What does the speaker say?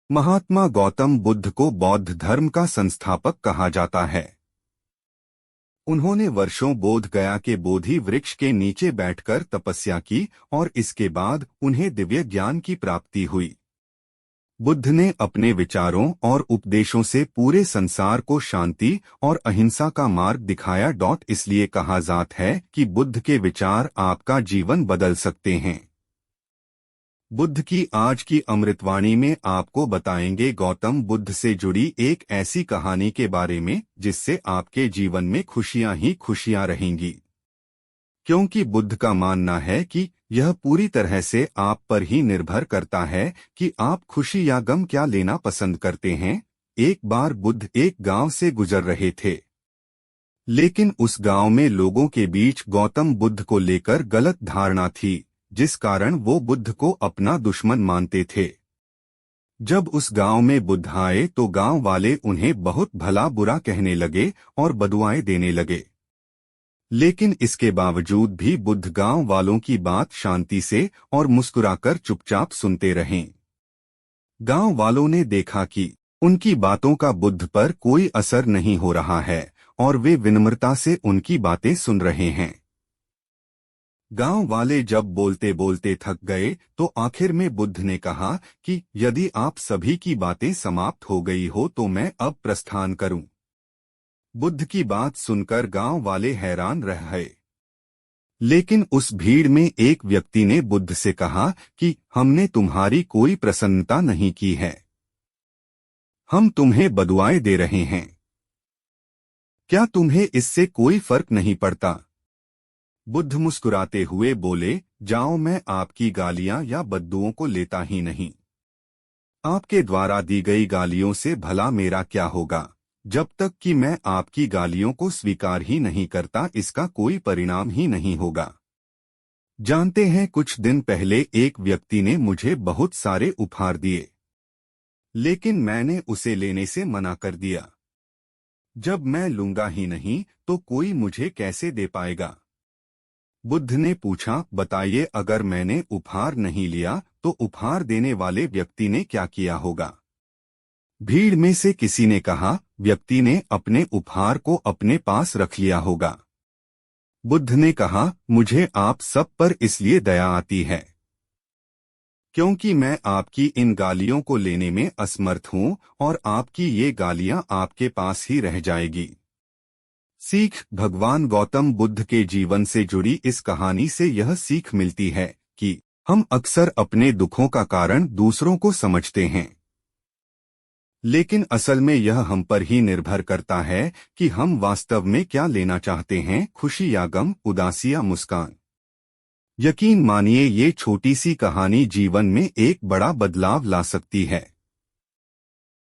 महात्मा गौतम बुद्ध को बौद्ध धर्म का संस्थापक कहा जाता है। उन्होंने वर्षों बोध गया के बोधि वृक्ष के नीचे बैठकर तपस्या की और इसके बाद उन्हें दिव्य ज्ञान की प्राप्ति हुई। बुद्ध ने अपने विचारों और उपदेशों से पूरे संसार को शांति और अहिंसा का मार्ग दिखाया। इसलिए कहा जाता है कि बुद्ध के विचार आपका जीवन बदल सकते हैं। बुद्ध की आज की अमृतवाणी में आपको बताएंगे गौतम बुद्ध से जुड़ी एक ऐसी कहानी के बारे में जिससे आपके जीवन में खुशियां ही खुशियां रहेंगी, क्योंकि बुद्ध का मानना है कि यह पूरी तरह से आप पर ही निर्भर करता है कि आप खुशी या गम क्या लेना पसंद करते हैं। एक बार बुद्ध एक गांव से गुजर रहे थे, लेकिन उस गांव में लोगों के बीच गौतम बुद्ध को लेकर गलत धारणा थी, जिस कारण वो बुद्ध को अपना दुश्मन मानते थे। जब उस गांव में बुद्ध आए तो गांव वाले उन्हें बहुत भला बुरा कहने लगे और बदुआएं देने लगे, लेकिन इसके बावजूद भी बुद्ध गांव वालों की बात शांति से और मुस्कुराकर चुपचाप सुनते रहे। गांव वालों ने देखा कि उनकी बातों का बुद्ध पर कोई असर नहीं हो रहा है और वे विनम्रता से उनकी बातें सुन रहे हैं। गांव वाले जब बोलते बोलते थक गए तो आखिर में बुद्ध ने कहा कि यदि आप सभी की बातें समाप्त हो गई हो तो मैं अब प्रस्थान करूं। बुद्ध की बात सुनकर गांव वाले हैरान रह गए, लेकिन उस भीड़ में एक व्यक्ति ने बुद्ध से कहा कि हमने तुम्हारी कोई प्रसन्नता नहीं की है, हम तुम्हें बदुआएं दे रहे हैं, क्या तुम्हें इससे कोई फर्क नहीं पड़ता? बुद्ध मुस्कुराते हुए बोले, जाओ, मैं आपकी गालियां या बद्दुओं को लेता ही नहीं। आपके द्वारा दी गई गालियों से भला मेरा क्या होगा? जब तक कि मैं आपकी गालियों को स्वीकार ही नहीं करता, इसका कोई परिणाम ही नहीं होगा। जानते हैं, कुछ दिन पहले एक व्यक्ति ने मुझे बहुत सारे उपहार दिए, लेकिन मैंने उसे लेने से मना कर दिया। जब मैं लूंगा ही नहीं तो कोई मुझे कैसे दे पाएगा? बुद्ध ने पूछा, बताइए, अगर मैंने उपहार नहीं लिया तो उपहार देने वाले व्यक्ति ने क्या किया होगा? भीड़ में से किसी ने कहा, व्यक्ति ने अपने उपहार को अपने पास रख लिया होगा। बुद्ध ने कहा, मुझे आप सब पर इसलिए दया आती है क्योंकि मैं आपकी इन गालियों को लेने में असमर्थ हूं और आपकी ये गालियां आपके पास ही रह जाएगी। सीख। भगवान गौतम बुद्ध के जीवन से जुड़ी इस कहानी से यह सीख मिलती है कि हम अक्सर अपने दुखों का कारण दूसरों को समझते हैं, लेकिन असल में यह हम पर ही निर्भर करता है कि हम वास्तव में क्या लेना चाहते हैं, खुशी या गम, उदासी या मुस्कान। यकीन मानिए, ये छोटी सी कहानी जीवन में एक बड़ा बदलाव ला सकती है।